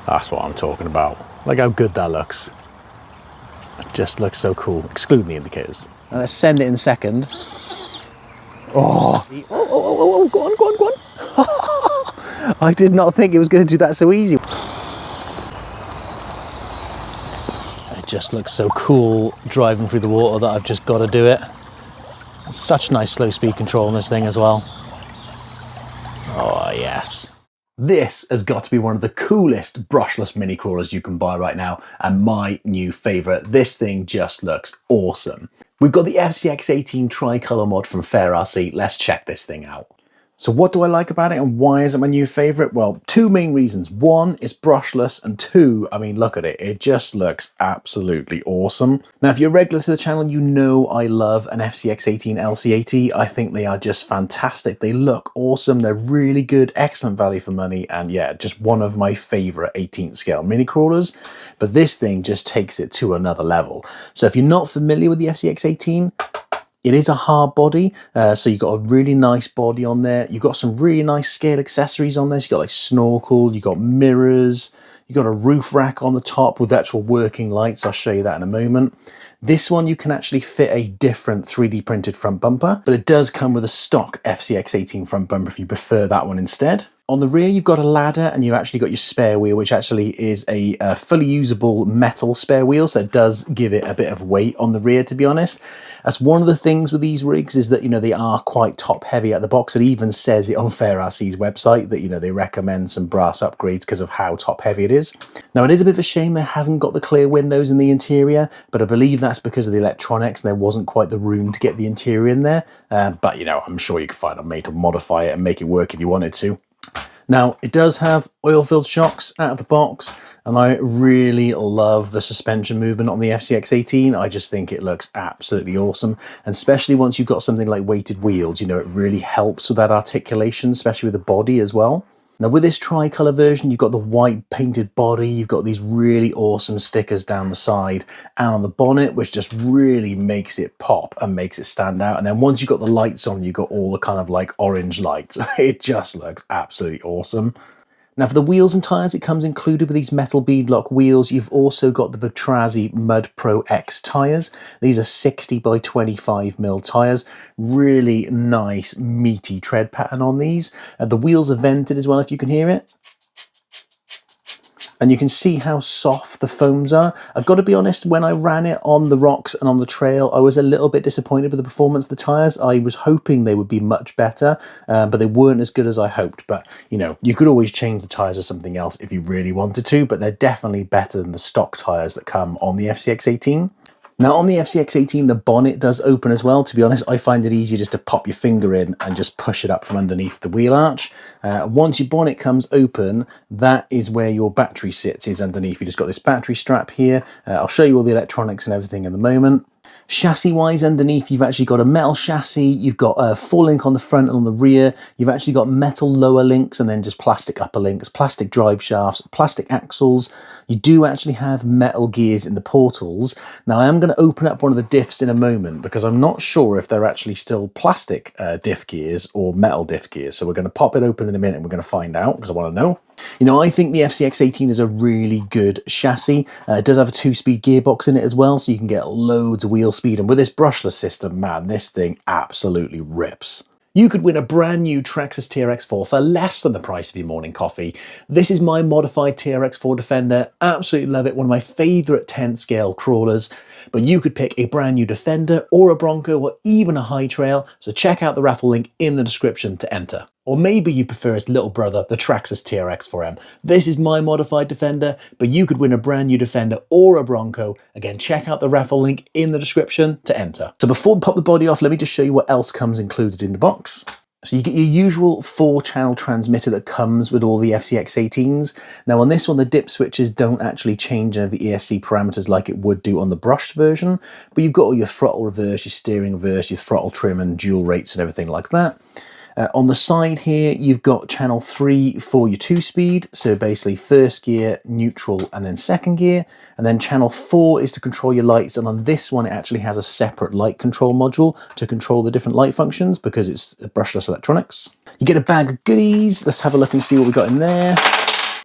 That's what I'm talking about. Look how good that looks. It just looks so cool, excluding the indicators. And let's send it in second. Oh, go on, go on, go on. I did not think it was going to do that so easy. It just looks so cool driving through the water that I've just got to do it. Such nice slow speed control on this thing as well. Oh yes. This has got to be one of the coolest brushless mini crawlers you can buy right now, and my new favourite. This thing just looks awesome. We've got the FCX18 Tricolour mod from Fair RC. Let's check this thing out. So what do I like about it and why is it my new favourite? Well, two main reasons. One, it's brushless, and two, I mean, look at it. It just looks absolutely awesome. Now, if you're regular to the channel, you know I love an FCX18 LC80. I think they are just fantastic. They look awesome. They're really good, excellent value for money, and yeah, just one of my favourite 18th scale mini crawlers. But this thing just takes it to another level. So if you're not familiar with the FCX18, it is a hard body, so you've got a really nice body on there. You've got some really nice scale accessories on this. You've got like snorkel, you've got mirrors, you've got a roof rack on the top with actual working lights. I'll show you that in a moment. This one, you can actually fit a different 3D printed front bumper, but it does come with a stock FCX18 front bumper if you prefer that one instead. On the rear, you've got a ladder and you've actually got your spare wheel, which actually is a fully usable metal spare wheel. So it does give it a bit of weight on the rear, to be honest. That's one of the things with these rigs is that, you know, they are quite top heavy at the box. It even says it on Fair RC's website that, you know, they recommend some brass upgrades because of how top heavy it is. Now, it is a bit of a shame there hasn't got the clear windows in the interior, but I believe that's because of the electronics and there wasn't quite the room to get the interior in there. But, you know, I'm sure you could find a way to modify it and make it work if you wanted to. Now, it does have oil-filled shocks out of the box, and I really love the suspension movement on the FCX18. I just think it looks absolutely awesome, and especially once you've got something like weighted wheels, you know, it really helps with that articulation, especially with the body as well. Now, with this tricolour version, you've got the white painted body, you've got these really awesome stickers down the side and on the bonnet, which just really makes it pop and makes it stand out. And then once you've got the lights on, you've got all the kind of like orange lights. It just looks absolutely awesome. Now, for the wheels and tyres, it comes included with these metal beadlock wheels. You've also got the Traxxas Mud Pro X tyres. These are 60 by 25mm tyres. Really nice, meaty tread pattern on these. The wheels are vented as well, if you can hear it. And you can see how soft the foams are. I've got to be honest, when I ran it on the rocks and on the trail, I was a little bit disappointed with the performance of the tyres. I was hoping they would be much better, but they weren't as good as I hoped. But, you know, you could always change the tyres to something else if you really wanted to, but they're definitely better than the stock tyres that come on the FCX18. Now, on the FCX18, the bonnet does open as well. To be honest, I find it easier just to pop your finger in and just push it up from underneath the wheel arch. Once your bonnet comes open, that is where your battery sits, is underneath. You just got this battery strap here. I'll show you all the electronics and everything in a moment. Chassis wise, underneath you've actually got a metal chassis, you've got a 4-link on the front and on the rear, you've actually got metal lower links and then just plastic upper links, plastic drive shafts, plastic axles. You do actually have metal gears in the portals. Now, I am going to open up one of the diffs in a moment because I'm not sure if they're actually still plastic diff gears or metal diff gears. So we're going to pop it open in a minute and we're going to find out because I want to know. You know, I think the FCX18 is a really good chassis. It does have a 2-speed gearbox in it as well, so you can get loads of wheel speed. And with this brushless system, man, this thing absolutely rips. You could win a brand new Traxxas TRX4 for less than the price of your morning coffee. This is my modified TRX4 Defender. Absolutely love it. One of my favourite 10th scale crawlers. But you could pick a brand new Defender or a Bronco or even a High Trail. So check out the raffle link in the description to enter. Or maybe you prefer its little brother, the Traxxas TRX4M. This is my modified Defender, but you could win a brand new Defender or a Bronco. Again, check out the raffle link in the description to enter. So before we pop the body off, let me just show you what else comes included in the box. So you get your usual 4-channel transmitter that comes with all the FCX18s. Now on this one, the dip switches don't actually change any of the ESC parameters like it would do on the brushed version, but you've got all your throttle reverse, your steering reverse, your throttle trim and dual rates and everything like that. On the side here, you've got channel 3 for your 2-speed, so basically first gear, neutral, and then second gear. And then channel 4 is to control your lights, and on this one, it actually has a separate light control module to control the different light functions because it's brushless electronics. You get a bag of goodies. Let's have a look and see what we got in there.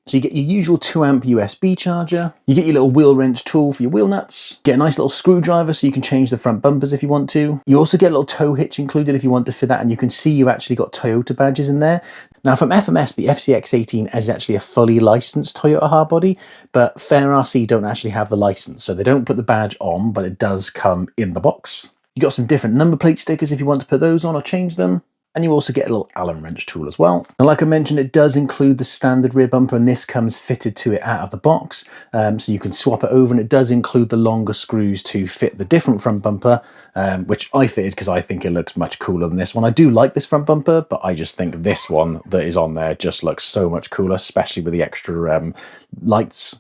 So you get your usual 2 amp USB charger, you get your little wheel wrench tool for your wheel nuts, get a nice little screwdriver so you can change the front bumpers if you want to. You also get a little tow hitch included if you want to fit that, and you can see you've actually got Toyota badges in there. Now from FMS, the FCX18 is actually a fully licensed Toyota hardbody, but Fair RC don't actually have the license, so they don't put the badge on, but it does come in the box. You got some different number plate stickers if you want to put those on or change them. And you also get a little Allen wrench tool as well. And like I mentioned, it does include the standard rear bumper, and this comes fitted to it out of the box. So you can swap it over, and it does include the longer screws to fit the different front bumper, which I fitted because I think it looks much cooler than this one. I do like this front bumper, but I just think this one that is on there just looks so much cooler, especially with the extra lights.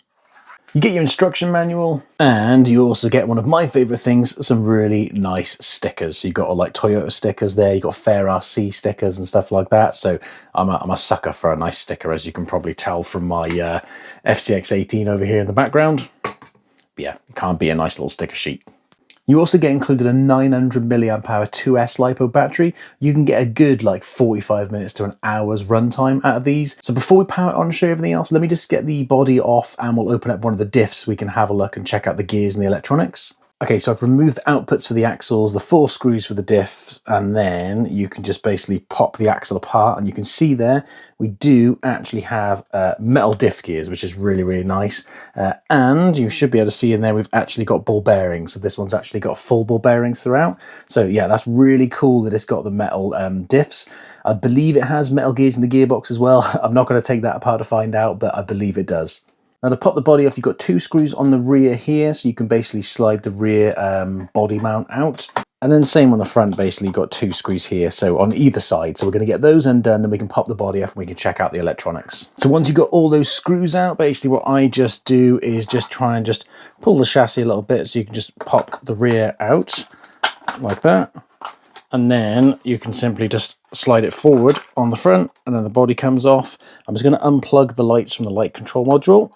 You get your instruction manual, and you also get one of my favourite things, some really nice stickers. So you've got all like Toyota stickers there, you've got Fair RC stickers and stuff like that. So I'm a sucker for a nice sticker, as you can probably tell from my FCX18 over here in the background. But yeah, it can't be a nice little sticker sheet. You also get included a 900 mAh 2S LiPo battery. You can get a good like 45 minutes to an hour's runtime out of these. So before we power it on and show you everything else, let me just get the body off and we'll open up one of the diffs so we can have a look and check out the gears and the electronics. Okay, so I've removed the outputs for the axles, the 4 screws for the diffs, and then you can just basically pop the axle apart, and you can see there we do actually have metal diff gears, which is really, really nice. And you should be able to see in there we've actually got ball bearings. So this one's actually got full ball bearings throughout. So yeah, that's really cool that it's got the metal diffs. I believe it has metal gears in the gearbox as well. I'm not going to take that apart to find out, but I believe it does. Now to pop the body off, you've got 2 screws on the rear here, so you can basically slide the rear body mount out. And then same on the front, basically you've got 2 screws here, so on either side. So we're going to get those undone, then we can pop the body off and we can check out the electronics. So once you've got all those screws out, basically what I just do is just try and just pull the chassis a little bit, so you can just pop the rear out like that. And then you can simply just slide it forward on the front, and then the body comes off. I'm just going to unplug the lights from the light control module.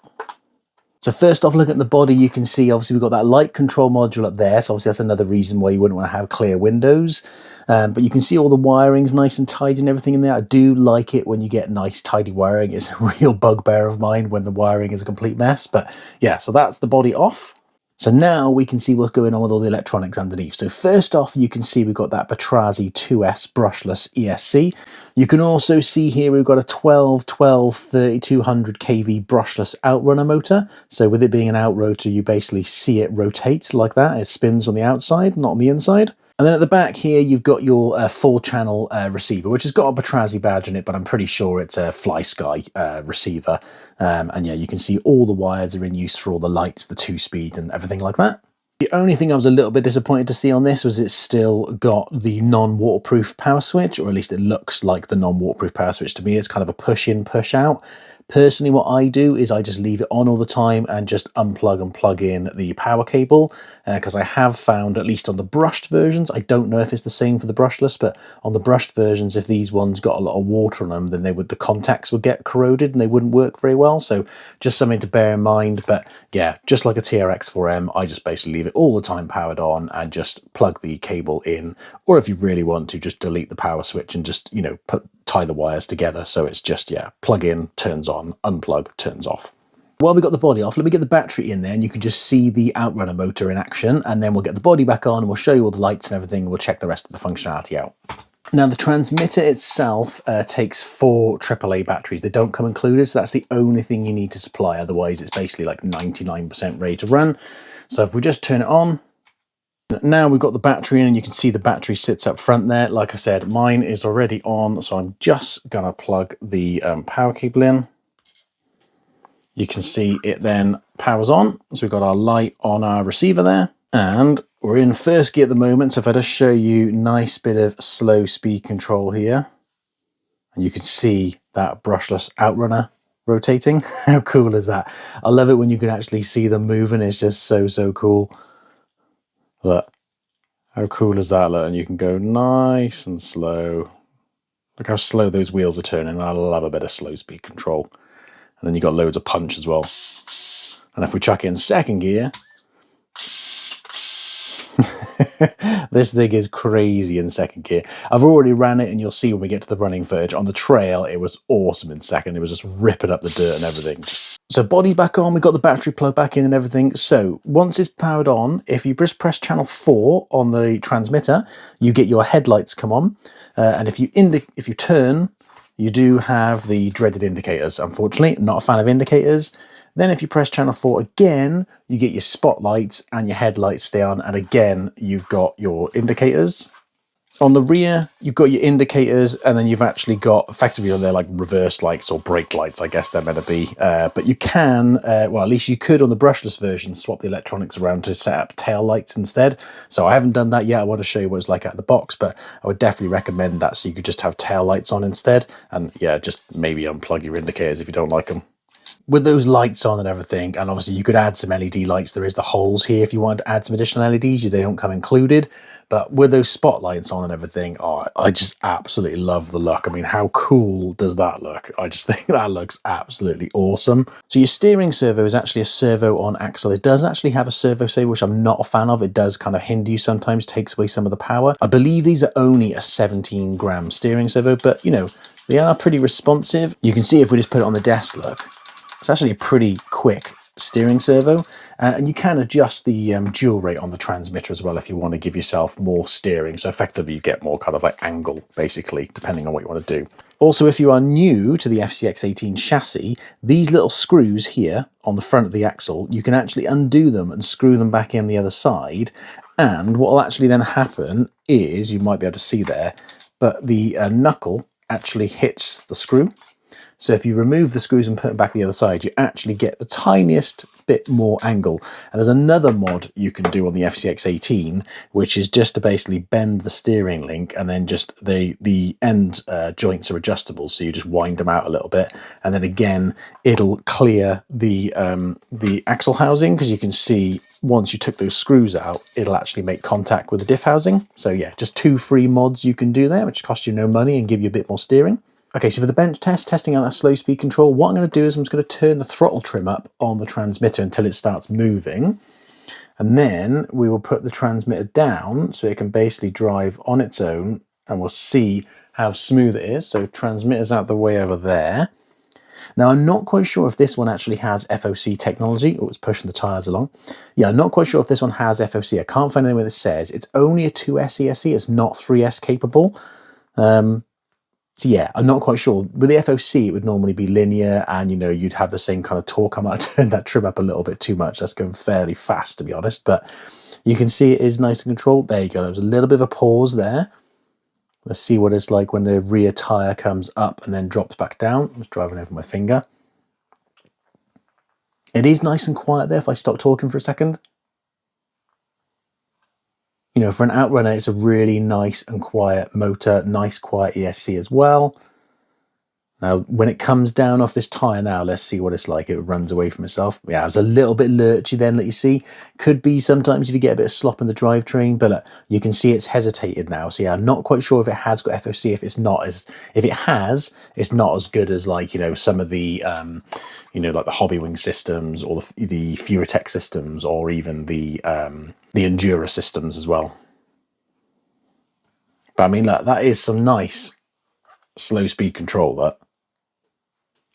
So first off, looking at the body, you can see obviously we've got that light control module up there. So obviously that's another reason why you wouldn't want to have clear windows. But you can see all the wiring's nice and tidy and everything in there. I do like it when you get nice tidy wiring. It's a real bugbear of mine when the wiring is a complete mess. But yeah, so that's the body off. So now we can see what's going on with all the electronics underneath. So first off, you can see we've got that Traxxas 2S brushless ESC. You can also see here we've got a 3200 kV brushless outrunner motor. So with it being an outrotor, you basically see it rotate like that. It spins on the outside, not on the inside. And then at the back here, you've got your 4-channel receiver, which has got a Traxxas badge in it, but I'm pretty sure it's a FlySky receiver. And yeah, you can see all the wires are in use for all the lights, the 2-speed and everything like that. The only thing I was a little bit disappointed to see on this was it's still got the non-waterproof power switch, or at least it looks like the non-waterproof power switch to me. It's kind of a push in, push out. Personally, what I do is I just leave it on all the time and just unplug and plug in the power cable, because I have found, at least on the brushed versions, I don't know if it's the same for the brushless, but on the brushed versions, if these ones got a lot of water on them, then the contacts would get corroded and they wouldn't work very well. So just something to bear in mind. But yeah, just like a TRX4M, I just basically leave it all the time powered on and just plug the cable in, or if you really want to, just delete the power switch and just, you know, tie the wires together. So it's just, yeah, plug in, turns on, unplug, turns off. While we got the body off, let me get the battery in there and you can just see the outrunner motor in action, and then we'll get the body back on and we'll show you all the lights and everything, and we'll check the rest of the functionality out. Now the transmitter itself takes 4 AAA batteries. They don't come included, so that's the only thing you need to supply. Otherwise it's basically like 99% ready to run. So if we just turn it on, now we've got the battery in, and you can see the battery sits up front there. Like I said, mine is already on, so I'm just gonna plug the power cable in. You can see it then powers on. So we've got our light on our receiver there, and we're in first gear at the moment. So if I just show you, nice bit of slow speed control here, and you can see that brushless outrunner rotating. How cool is that? I love it when you can actually see them moving. It's just so, so cool. Look, how cool is that? Look, and you can go nice and slow. Look how slow those wheels are turning. I love a bit of slow speed control. And then you got loads of punch as well. And if we chuck it in second gear, This thing is crazy in second gear. I've already ran it, and you'll see when we get to the running footage. On the trail, it was awesome in second. It was just ripping up the dirt and everything. So body's back on, we got the battery plug back in and everything. So once it's powered on, if you just press channel 4 on the transmitter, you get your headlights come on. And if you turn, you do have the dreaded indicators. Unfortunately, not a fan of indicators. Then if you press channel 4 again, you get your spotlights and your headlights stay on. And again, you've got your indicators. On the rear, you've got your indicators, and then you've actually got, effectively, they're like reverse lights or brake lights, I guess they're meant to be. But you can, well, at least you could on the brushless version, swap the electronics around to set up tail lights instead. So I haven't done that yet. I want to show you what it's like out of the box, but I would definitely recommend that, so you could just have tail lights on instead. And yeah, just maybe unplug your indicators if you don't like them. With those lights on and everything, and obviously you could add some LED lights. There is the holes here if you want to add some additional LEDs. They don't come included. But with those spotlights on and everything, oh, I just absolutely love the look. I mean, how cool does that look? I just think that looks absolutely awesome. So your steering servo is actually a servo on axle. It does actually have a servo saver, which I'm not a fan of. It does kind of hinder you sometimes, takes away some of the power. I believe these are only a 17-gram steering servo, but you know, they are pretty responsive. You can see if we just put it on the desk, look. It's actually a pretty quick steering servo, and you can adjust the dual rate on the transmitter as well if you want to give yourself more steering. So effectively you get more kind of like angle, basically, depending on what you want to do. Also, if you are new to the FCX18 chassis, these little screws here on the front of the axle, you can actually undo them and screw them back in the other side. And what will actually then happen is, you might be able to see there, but the knuckle actually hits the screw. So if you remove the screws and put them back the other side, you actually get the tiniest bit more angle. And there's another mod you can do on the FCX18, which is just to basically bend the steering link, and then just the end joints are adjustable. So you just wind them out a little bit. And then again, it'll clear the axle housing, because you can see once you took those screws out, it'll actually make contact with the diff housing. So yeah, just 2 free mods you can do there, which cost you no money and give you a bit more steering. Okay, so for the bench test, testing out that slow speed control, what I'm going to do is I'm just going to turn the throttle trim up on the transmitter until it starts moving. And then we will put the transmitter down so it can basically drive on its own, and we'll see how smooth it is. So transmitter's out the way over there. Now, I'm not quite sure if this one actually has FOC technology. Oh, it's pushing the tyres along. Yeah, I'm not quite sure if this one has FOC. I can't find anywhere that says. It's only a 2S ESC. It's not 3S capable. So yeah, I'm not quite sure. With the FOC, it would normally be linear, and you know, you'd have the same kind of torque. I might have turned that trim up a little bit too much. That's going fairly fast, to be honest. But you can see it is nice and controlled. There you go. There was a little bit of a pause there. Let's see what it's like when the rear tyre comes up and then drops back down. I was driving over my finger. It is nice and quiet there if I stop talking for a second. You know, for an outrunner, it's a really nice and quiet motor, nice quiet ESC as well. Now, when it comes down off this tyre now, let's see what it's like. It runs away from itself. Yeah, it was a little bit lurchy then that you see. Could be sometimes if you get a bit of slop in the drivetrain, but look, you can see it's hesitated now. So yeah, I'm not quite sure if it has got FOC. If it has, it's not as good as, like, you know, some of the, you know, like the Hobbywing systems or the Furatech systems, or even the Endura systems as well. But I mean, look, that is some nice slow speed control, that.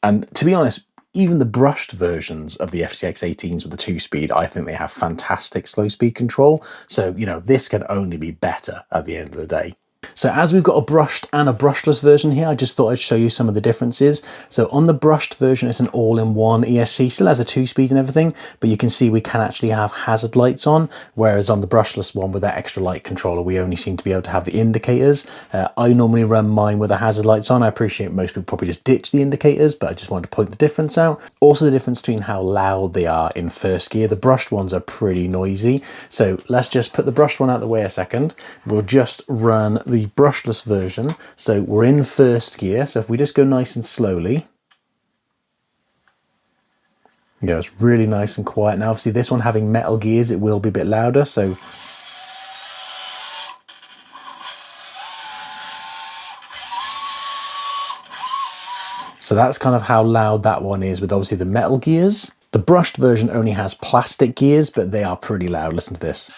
And to be honest, even the brushed versions of the FCX18s with the 2-speed, I think they have fantastic slow speed control. So, you know, this can only be better at the end of the day. So as we've got a brushed and a brushless version here, I just thought I'd show you some of the differences. So on the brushed version, it's an all-in-one ESC, still has a 2-speed and everything, but you can see we can actually have hazard lights on, whereas on the brushless one with that extra light controller, we only seem to be able to have the indicators. I normally run mine with the hazard lights on. I appreciate most people probably just ditch the indicators, but I just wanted to point the difference out. Also the difference between how loud they are in first gear. The brushed ones are pretty noisy. So let's just put the brushed one out of the way a second. We'll just run the brushless version. So we're in first gear. So if we just go nice and slowly, yeah, it's really nice and quiet. Now, obviously this one having metal gears, it will be a bit louder. So that's kind of how loud that one is with obviously the metal gears. The brushed version only has plastic gears, but they are pretty loud. Listen to this.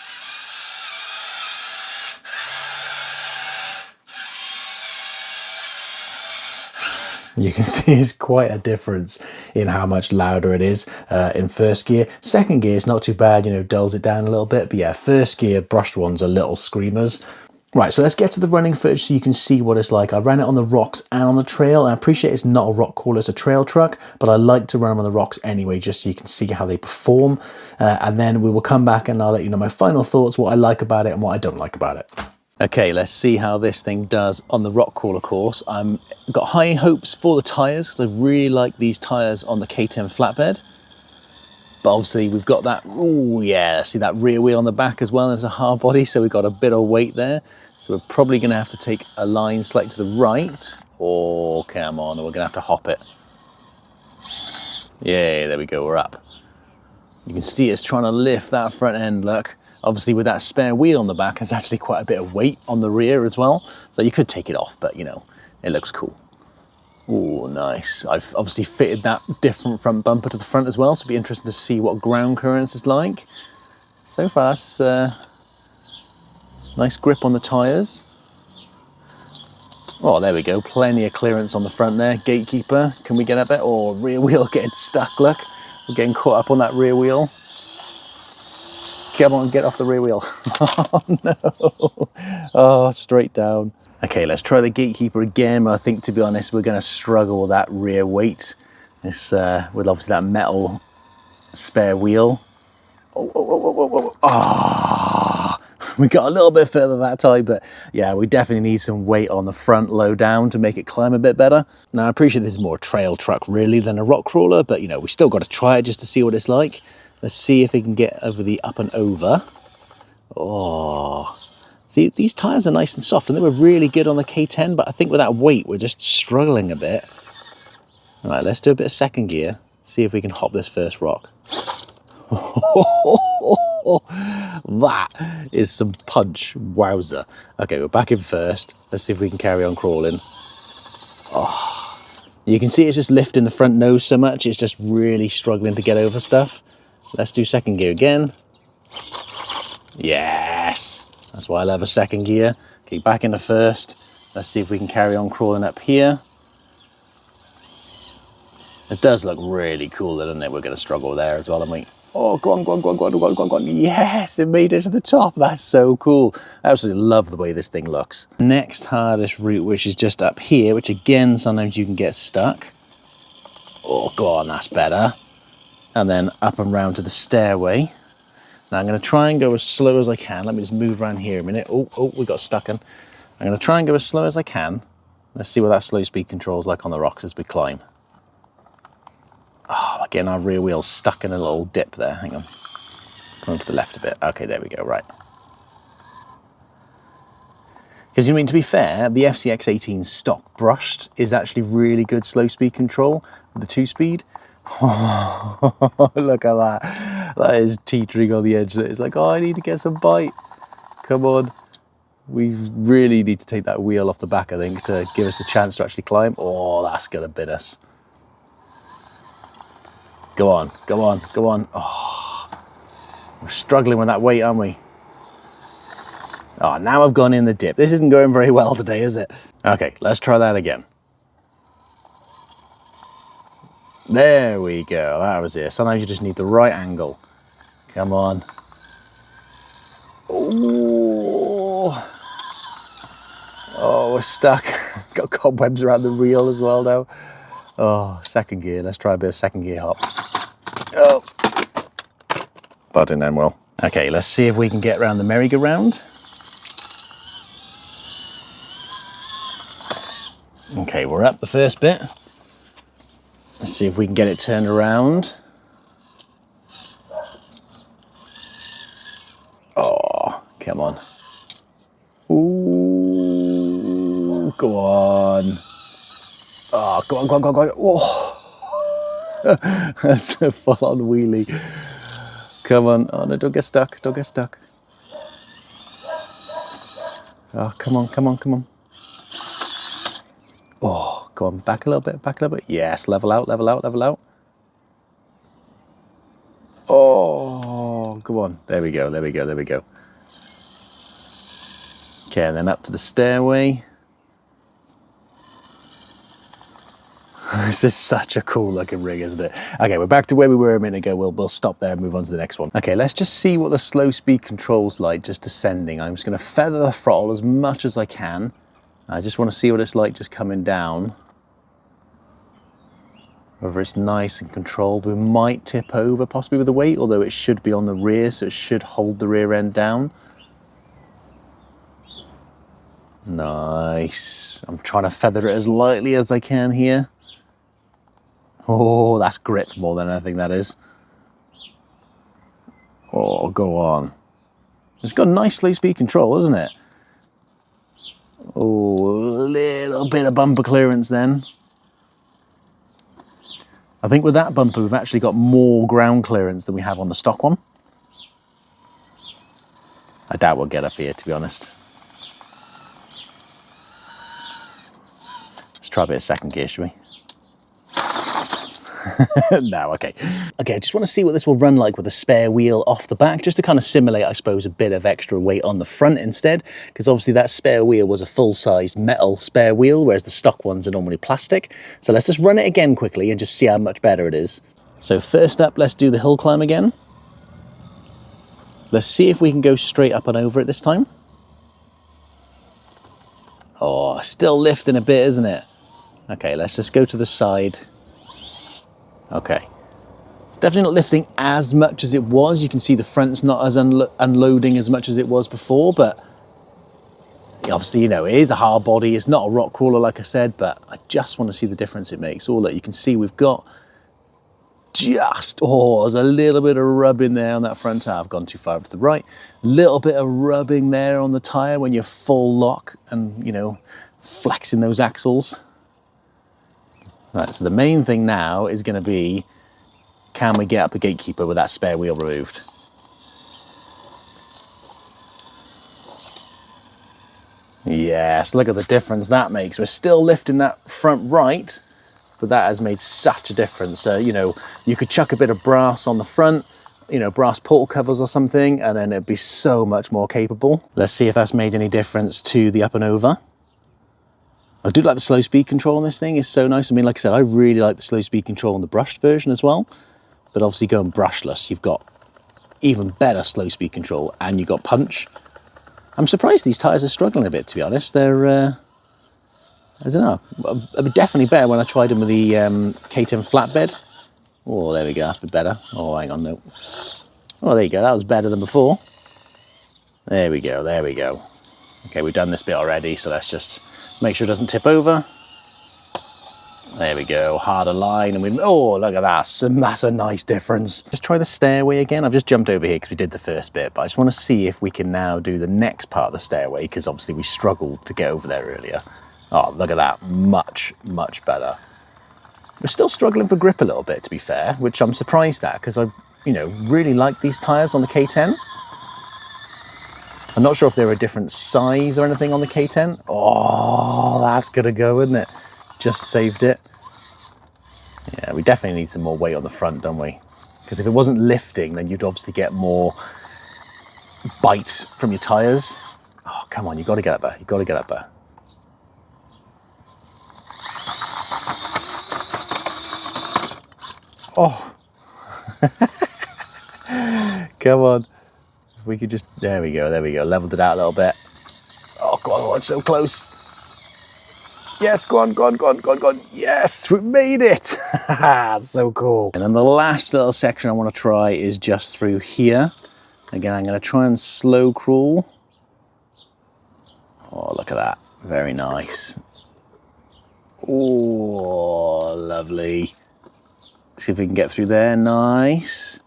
You can see it's quite a difference in how much louder it is in first gear. Second gear is not too bad, you know, dulls it down a little bit. But yeah, first gear brushed ones are little screamers. Right, so let's get to the running footage so you can see what it's like. I ran it on the rocks and on the trail. I appreciate it's not a rock crawler, it's a trail truck, but I like to run them on the rocks anyway, just so you can see how they perform. And then we will come back and I'll let you know my final thoughts, what I like about it and what I don't like about it. Okay, let's see how this thing does on the rock crawler course. I've got high hopes for the tyres because I really like these tyres on the K10 flatbed. But obviously we've got that, oh yeah, see that rear wheel on the back as well as a hard body, so we've got a bit of weight there. So we're probably gonna have to take a line slightly to the right. Oh, come on, we're gonna have to hop it. Yeah, there we go, we're up. You can see it's trying to lift that front end, look. Obviously with that spare wheel on the back, there's actually quite a bit of weight on the rear as well. So you could take it off, but you know, it looks cool. Oh, nice. I've obviously fitted that different front bumper to the front as well, so it'll be interesting to see what ground clearance is like. So far, that's nice grip on the tyres. Oh, there we go. Plenty of clearance on the front there. Gatekeeper, can we get a bit? Oh, rear wheel getting stuck, look. We're getting caught up on that rear wheel. Come on, get off the rear wheel. Oh, no. Oh, straight down. Okay, let's try the gatekeeper again. But I think, to be honest, we're going to struggle with that rear weight. It's with obviously that metal spare wheel. Oh, we got a little bit further that time, but yeah, we definitely need some weight on the front low down to make it climb a bit better. Now, I appreciate this is more a trail truck really than a rock crawler, but you know, we still got to try it just to see what it's like. Let's see if we can get over the up and over. Oh, see, these tyres are nice and soft and they were really good on the K10, but I think with that weight, we're just struggling a bit. All right, let's do a bit of second gear. See if we can hop this first rock. That is some punch, wowzer. Okay, we're back in first. Let's see if we can carry on crawling. Oh, you can see it's just lifting the front nose so much, it's just really struggling to get over stuff. Let's do second gear again. Yes, that's why I love a second gear. Okay, back into first. Let's see if we can carry on crawling up here. It does look really cool, doesn't it? We're going to struggle there as well, aren't we? Oh, go on, go on, go on, go on, go on, go on, go on. Yes, it made it to the top. That's so cool. I absolutely love the way this thing looks. Next hardest route, which is just up here, which again, sometimes you can get stuck. Oh, go on, that's better. And then up and round to the stairway. Now I'm going to try and go as slow as I can. Let me just move around here a minute. Oh, we got stuck in. I'm going to try and go as slow as I can. Let's see what that slow speed control is like on the rocks as we climb. Oh, again, our rear wheel's stuck in a little dip there. Hang on. Going to the left a bit. Okay, there we go, right. Because, you mean, to be fair, the FCX18 stock brushed is actually really good slow speed control with the 2-speed. Oh, look at that. That is teetering on the edge. It's like, oh, I need to get some bite. Come on. We really need to take that wheel off the back, I think, to give us the chance to actually climb. Oh, that's going to bit us. Go on, go on, go on. Oh, we're struggling with that weight, aren't we? Oh, now I've gone in the dip. This isn't going very well today, is it? Okay, let's try that again. There we go, that was it. Sometimes you just need the right angle. Come on. Oh, we're stuck. Got cobwebs around the reel as well now. Oh, second gear. Let's try a bit of second gear hop. Oh, that didn't end well. Okay, let's see if we can get around the merry-go-round. Okay, we're up the first bit. Let's see if we can get it turned around. Oh, come on. Ooh, go on. Oh, go on, go on, go on, go on. Oh. That's a full-on wheelie. Come on. Oh, no, don't get stuck. Don't get stuck. Oh, come on, come on, come on. Oh, go on. Back a little bit, back a little bit. Yes, level out, level out, level out. Oh, go on. There we go, there we go, there we go. Okay, and then up to the stairway. This is such a cool looking rig, isn't it? Okay, we're back to where we were a minute ago. We'll stop there and move on to the next one. Okay, let's just see what the slow speed control's like just descending. I'm just going to feather the throttle as much as I can. I just want to see what it's like just coming down. Whether it's nice and controlled. We might tip over possibly with the weight, although it should be on the rear, so it should hold the rear end down. Nice. I'm trying to feather it as lightly as I can here. Oh, that's grip more than anything, that is. Oh, go on. It's got a nice slow speed control, isn't it? Oh, a little bit of bumper clearance then. I think with that bumper, we've actually got more ground clearance than we have on the stock one. I doubt we'll get up here, to be honest. Let's try a bit of second gear, shall we? No, okay. Okay, I just want to see what this will run like with a spare wheel off the back, just to kind of simulate, I suppose, a bit of extra weight on the front instead, because obviously that spare wheel was a full-size metal spare wheel, whereas the stock ones are normally plastic. So let's just run it again quickly and just see how much better it is. So first up, let's do the hill climb again. Let's see if we can go straight up and over it this time. Oh, still lifting a bit, isn't it? Okay, let's just go to the side. Okay, it's definitely not lifting as much as it was. You can see the front's not as unloading as much as it was before, but obviously, you know, it is a hard body. It's not a rock crawler, like I said, but I just want to see the difference it makes. Oh, look, you can see we've got there's a little bit of rubbing there on that front tire. I've gone too far to the right. Little bit of rubbing there on the tire when you're full lock and, you know, flexing those axles. Right, so the main thing now is going to be, can we get up the gatekeeper with that spare wheel removed? Yes, look at the difference that makes. We're still lifting that front right, but that has made such a difference. You know, you could chuck a bit of brass on the front, you know, brass portal covers or something, and then it'd be so much more capable. Let's see if that's made any difference to the up and over. I do like the slow speed control on this thing. It's so nice. I mean, like I said, I really like the slow speed control on the brushed version as well. But obviously going brushless, you've got even better slow speed control and you've got punch. I'm surprised these tyres are struggling a bit, to be honest. They're, I don't know, definitely better when I tried them with the K10 flatbed. Oh, there we go, that's a bit better. Oh, hang on, no. Oh, there you go, that was better than before. There we go, there we go. Okay, we've done this bit already, so let's just make sure it doesn't tip over. There we go, harder line, and oh, look at that, that's a nice difference. Just try the stairway again. I've just jumped over here because we did the first bit, but I just want to see if we can now do the next part of the stairway, because obviously we struggled to get over there earlier. Oh, look at that, much, much better. We're still struggling for grip a little bit, to be fair, which I'm surprised at, because I, you know, really like these tyres on the K10. I'm not sure if they're a different size or anything on the K10. Oh, that's gonna go, isn't it? Just saved it. Yeah, we definitely need some more weight on the front, don't we? Because if it wasn't lifting, then you'd obviously get more bite from your tyres. Oh, come on, you gotta get up there. You gotta get up there. Oh. Come on. If we could just, there we go, leveled it out a little bit. Oh, God, it's so close. Yes, go on. Yes, we made it. So cool. And then the last little section I want to try is just through here. Again, I'm going to try and slow crawl. Oh, look at that. Very nice. Oh, lovely. See if we can get through there. Nice.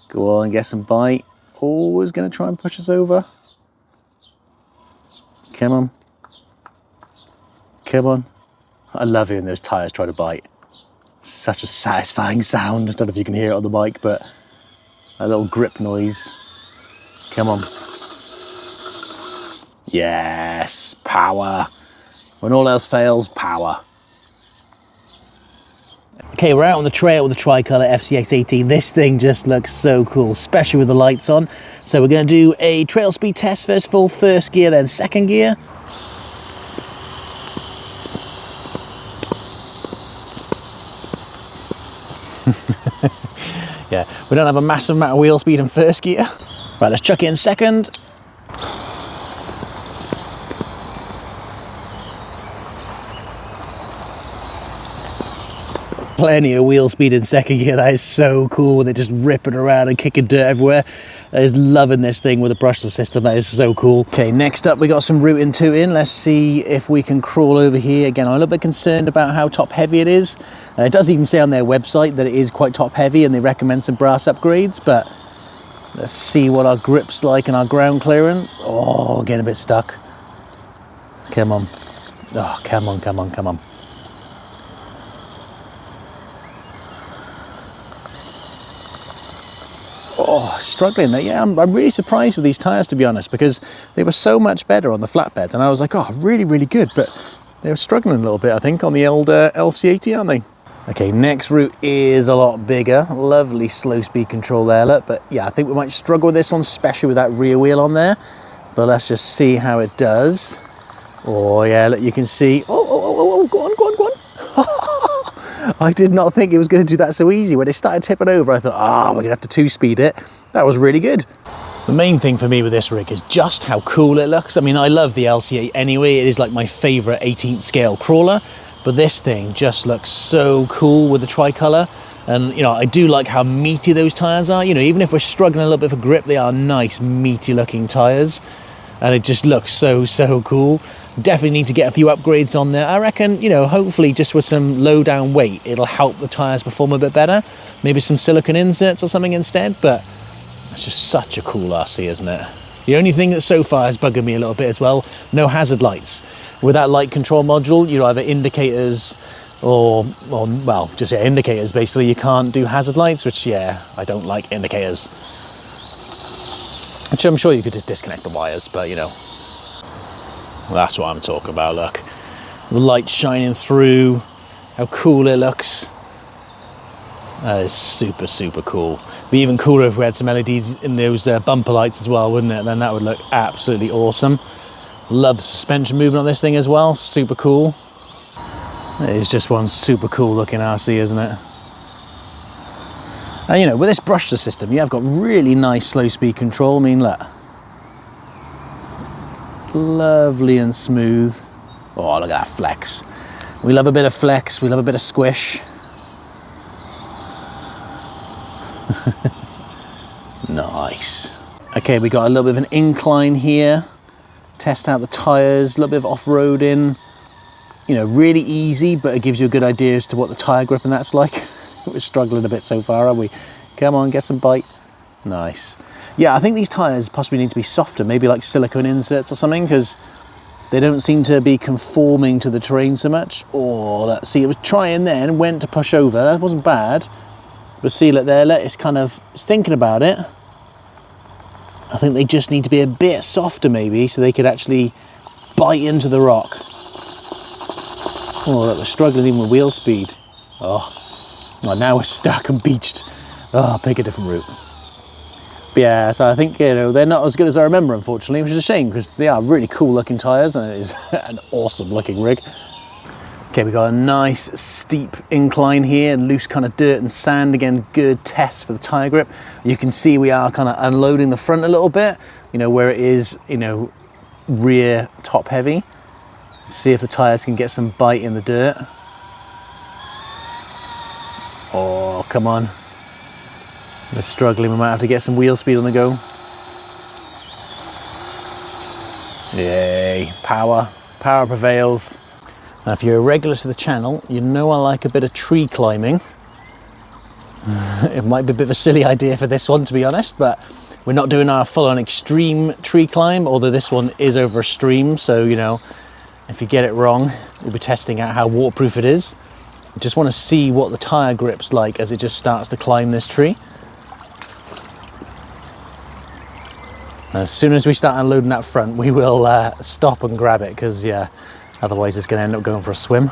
Go on, get some bite. Always going to try and push us over. Come on. Come on. I love hearing those tyres try to bite. Such a satisfying sound. I don't know if you can hear it on the mic, but a little grip noise. Come on. Yes, power. When all else fails, power. Okay, we're out on the trail with the tricolour FCX18. This thing just looks so cool, especially with the lights on. So we're going to do a trail speed test first of all, first gear, then second gear. Yeah, we don't have a massive amount of wheel speed in first gear. Right, let's chuck it in second. Plenty of wheel speed in second gear. That is so cool. They're just ripping around and kicking dirt everywhere. I was loving this thing with a brushless system. That is so cool. Okay, next up we got some rooting tooting. Let's see if we can crawl over here. Again, I'm a little bit concerned about how top heavy it is. It does even say on their website that it is quite top heavy and they recommend some brass upgrades, but let's see what our grip's like and our ground clearance. Oh, getting a bit stuck. Come on. Oh, come on, come on, come on. Oh, struggling there. Yeah, I'm really surprised with these tyres, to be honest, because they were so much better on the flatbed. And I was like, oh, really, really good. But they were struggling a little bit, I think, on the old LC80, aren't they? Okay, next route is a lot bigger. Lovely slow speed control there, look. But yeah, I think we might struggle with this one, especially with that rear wheel on there. But let's just see how it does. Oh, yeah, look, you can see. Oh, go on, go on, go on. I did not think it was going to do that so easy. When it started tipping over, I thought, we're going to have to two-speed it. That was really good. The main thing for me with this rig is just how cool it looks. I mean, I love the LC8 anyway. It is like my favourite 18th scale crawler. But this thing just looks so cool with the tricolour. And, you know, I do like how meaty those tyres are. You know, even if we're struggling a little bit for grip, they are nice, meaty-looking tyres. And it just looks so, so cool. Definitely need to get a few upgrades on there. I reckon, you know, hopefully just with some low down weight, it'll help the tyres perform a bit better. Maybe some silicone inserts or something instead, but it's just such a cool RC, isn't it? The only thing that so far has bugged me a little bit as well, no hazard lights. With that light control module, you know, either indicators or well, just indicators basically. You can't do hazard lights, which, yeah, I don't like indicators. Which I'm sure you could just disconnect the wires, but you know, that's what I'm talking about. Look, the light shining through, how cool it looks. That is super, super cool. Be even cooler if we had some LEDs in those bumper lights as well, wouldn't it? Then that would look absolutely awesome. Love the suspension movement on this thing as well, super cool. It is just one super cool looking RC, isn't it? And you know, with this brushless system, you have got really nice slow speed control. I mean, look. Lovely and smooth. Oh, look at that flex. We love a bit of flex, we love a bit of squish. Nice. Okay, we got a little bit of an incline here. Test out the tyres, a little bit of off-roading. You know, really easy, but it gives you a good idea as to what the tyre grip and that's like. We're struggling a bit so far, aren't we? Come on, get some bite. Nice. Yeah, I think these tyres possibly need to be softer, maybe like silicone inserts or something, because they don't seem to be conforming to the terrain so much. Oh, let's see, it was trying then, went to push over. That wasn't bad. But see, look there, look, it's thinking about it. I think they just need to be a bit softer maybe, so they could actually bite into the rock. Oh, look, we're struggling even with wheel speed. Oh. Well, now we're stuck and beached. Oh, pick a different route. But yeah, so I think, you know, they're not as good as I remember, unfortunately, which is a shame because they are really cool looking tyres and it is an awesome looking rig. Okay, we've got a nice steep incline here, loose kind of dirt and sand. Again, good test for the tyre grip. You can see we are kind of unloading the front a little bit, you know, where it is, you know, rear top heavy. See if the tyres can get some bite in the dirt. Oh, come on. We're struggling, we might have to get some wheel speed on the go. Yay, power prevails. Now, if you're a regular to the channel, you know I like a bit of tree climbing. It might be a bit of a silly idea for this one, to be honest, but we're not doing our full-on extreme tree climb, although this one is over a stream, so, you know, if you get it wrong, we'll be testing out how waterproof it is. I just want to see what the tyre grip's like as it just starts to climb this tree. And as soon as we start unloading that front, we will stop and grab it, because, yeah, otherwise it's going to end up going for a swim.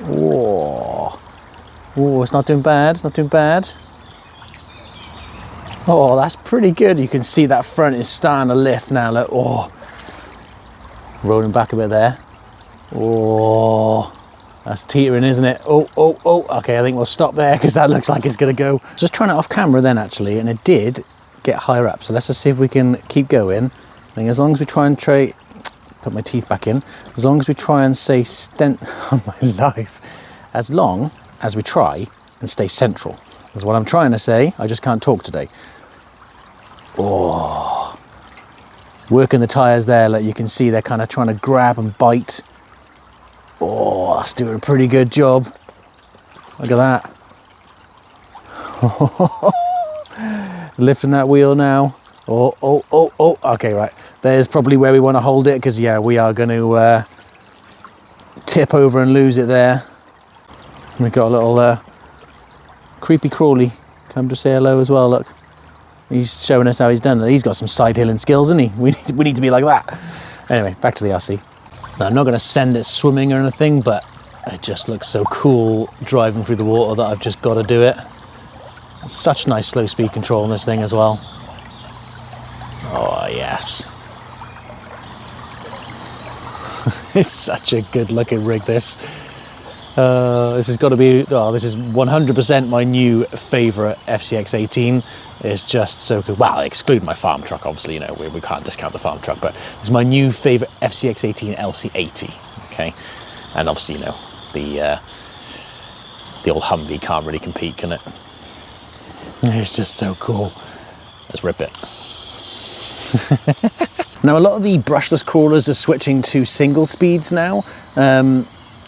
Whoa. Oh, it's not doing bad, it's not doing bad. Oh, that's pretty good. You can see that front is starting to lift now. Look, oh. Rolling back a bit there. Oh, That's teetering, isn't it? Oh, oh, oh. Okay, I think we'll stop there because that looks like it's going to go. Just trying it off camera then, actually, and it did get higher up. So let's just see if we can keep going. I think as long as we try and put my teeth back in, as long as we try and stay on my life, as long as we try and stay central. That's what I'm trying to say. I just can't talk today. Oh, working the tires there, like you can see they're kind of trying to grab and bite. Oh, that's doing a pretty good job. Look at that. Lifting that wheel now. Oh, oh, oh, oh. Okay, right. There's probably where we want to hold it because, yeah, we are going to tip over and lose it there. We've got a little creepy crawly come to say hello as well, look. He's showing us how he's done it. He's got some side hilling skills, isn't he? We need to be like that. Anyway, back to the RC. Now, I'm not going to send it swimming or anything, but it just looks so cool driving through the water that I've just got to do it. Such nice slow speed control on this thing as well. Oh, yes. It's such a good looking rig, this. This has got to be, oh, this is 100% my new favourite FCX18. It's just so good. Well, exclude my farm truck, obviously, you know, we can't discount the farm truck, but it's my new favourite FCX18 LC80, okay? And obviously, you know, the old Humvee can't really compete, can it? It's just so cool. Let's rip it. Now, a lot of the brushless crawlers are switching to single speeds now.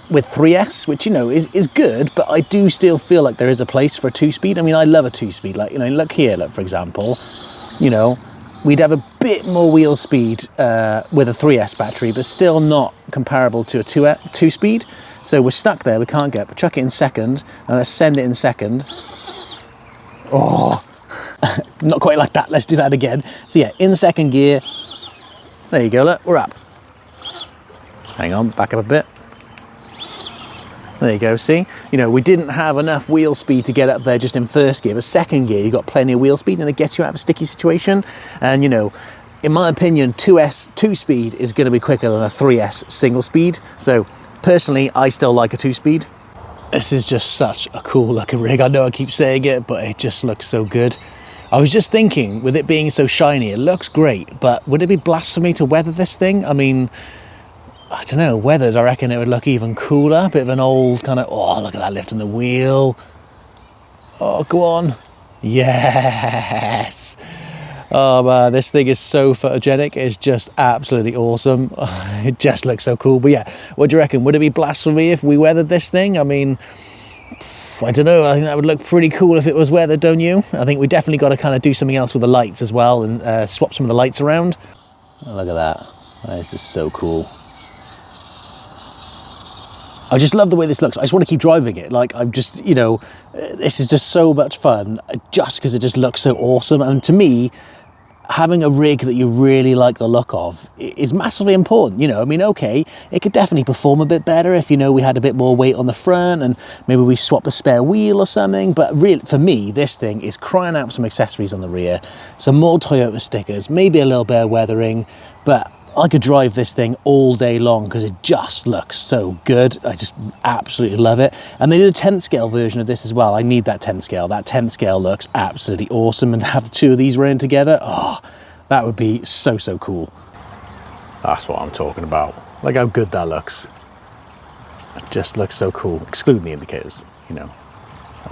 With 3S, which, you know, is good, but I do still feel like there is a place for a 2-speed. I mean, I love a 2-speed. Like, you know, look here, look, for example, you know, we'd have a bit more wheel speed with a 3S battery, but still not comparable to a 2-speed. So we're stuck there, we can't get, but chuck it in second, and let's send it in second. Oh, not quite like that. Let's do that again. So yeah, in second gear. There you go, look, we're up. Hang on, back up a bit. There you go, see? You know, we didn't have enough wheel speed to get up there just in first gear, but second gear, you got plenty of wheel speed and it gets you out of a sticky situation. And, you know, in my opinion, 2speed is going to be quicker than a 3S single speed. So, personally, I still like a 2-speed. This is just such a cool looking rig. I know I keep saying it, but it just looks so good. I was just thinking, with it being so shiny, it looks great, but would it be blasphemy to weather this thing? I mean, I don't know, weathered, I reckon it would look even cooler. A bit of an old kind of, oh, look at that lifting the wheel. Oh, go on. Yes. Oh man, this thing is so photogenic. It's just absolutely awesome. It just looks so cool. But yeah, what do you reckon? Would it be blasphemy if we weathered this thing? I mean, I don't know. I think that would look pretty cool if it was weathered, don't you? I think we definitely got to kind of do something else with the lights as well and swap some of the lights around. Oh, look at that. This is so cool. I just love the way this looks. I just want to keep driving it. Like, I'm just, you know, this is just so much fun just because it just looks so awesome. And to me, having a rig that you really like the look of is massively important. You know, I mean, okay, it could definitely perform a bit better if, you know, we had a bit more weight on the front and maybe we swapped a spare wheel or something. But really, for me, this thing is crying out for some accessories on the rear, some more Toyota stickers, maybe a little bit of weathering, but I could drive this thing all day long because it just looks so good. I just absolutely love it. And they did a 10th scale version of this as well. I need that 10th scale. That 10th scale looks absolutely awesome, and have the two of these running together, oh, that would be so, so cool. That's what I'm talking about. Look how good that looks. It just looks so cool, excluding the indicators, you know.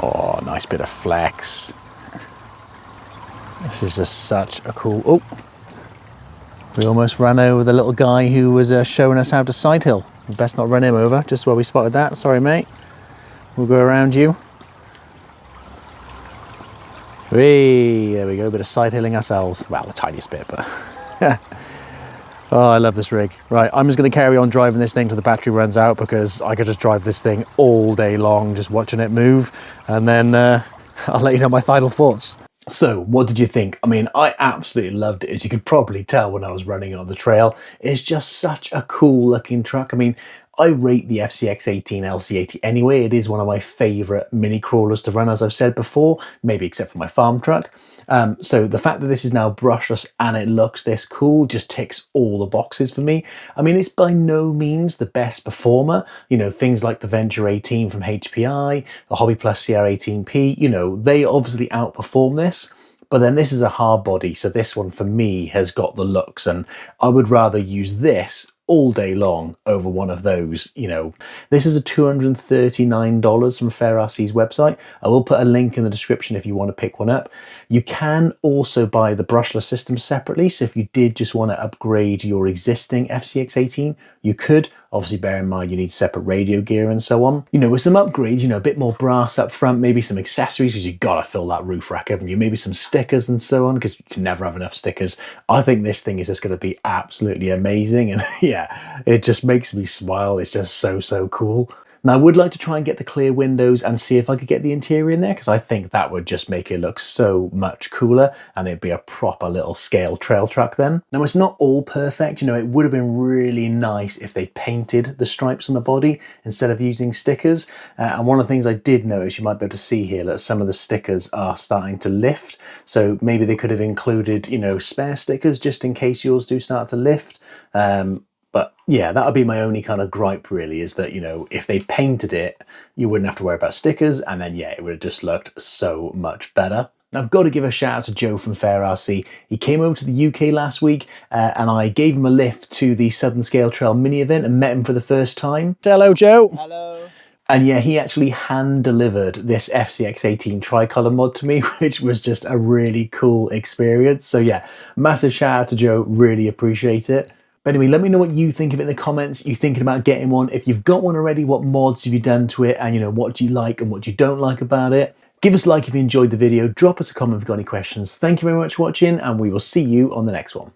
Oh, nice bit of flex. This is just such a cool, oh. We almost ran over the little guy who was showing us how to side hill. We best not run him over, just where we spotted that. Sorry, mate. We'll go around you. Whee, there we go, a bit of side hilling ourselves. Well, the tiniest bit, but... Oh, I love this rig. Right, I'm just going to carry on driving this thing till the battery runs out because I could just drive this thing all day long, just watching it move. And then I'll let you know my final thoughts. So, what did you think? I mean, I absolutely loved it, as you could probably tell when I was running on the trail. It's just such a cool looking truck. I mean, I rate the FCX18 LC80 anyway. It is one of my favourite mini crawlers to run, as I've said before, maybe except for my farm truck. So the fact that this is now brushless and it looks this cool just ticks all the boxes for me. I mean, it's by no means the best performer. You know, things like the Venture 18 from HPI, the Hobby Plus CR18P, you know, they obviously outperform this. But then this is a hard body, so this one for me has got the looks, and I would rather use this all day long over one of those. You know, this is a $239 from Fair RC's website. I will put a link in the description if you want to pick one up. You can also buy the brushless system separately, so if you did just want to upgrade your existing FCX18, you could. Obviously bear in mind you need separate radio gear and so on. You know, with some upgrades, you know, a bit more brass up front, maybe some accessories, because you've got to fill that roof rack, haven't you? Maybe some stickers and so on, because you can never have enough stickers. I think this thing is just going to be absolutely amazing, and yeah, it just makes me smile. It's just so cool. Now, I would like to try and get the clear windows and see if I could get the interior in there, because I think that would just make it look so much cooler, and it'd be a proper little scale trail truck then. Now, it's not all perfect. You know, it would have been really nice if they painted the stripes on the body instead of using stickers. And one of the things I did notice, you might be able to see here, that some of the stickers are starting to lift. So maybe they could have included, you know, spare stickers just in case yours do start to lift. But yeah, that would be my only kind of gripe really, is that, you know, if they painted it, you wouldn't have to worry about stickers, and then yeah, it would have just looked so much better. Now, I've got to give a shout out to Joe from Fair RC. He came over to the UK last week and I gave him a lift to the Southern Scale Trail mini event and met him for the first time. Hello, Joe. Hello. And yeah, he actually hand delivered this FCX18 tricolor mod to me, which was just a really cool experience. So yeah, massive shout out to Joe, really appreciate it. But anyway, let me know what you think of it in the comments. You thinking about getting one? If you've got one already, what mods have you done to it? And you know, what do you like and what you don't like about it? Give us a like if you enjoyed the video. Drop us a comment if you've got any questions. Thank you very much for watching, and we will see you on the next one.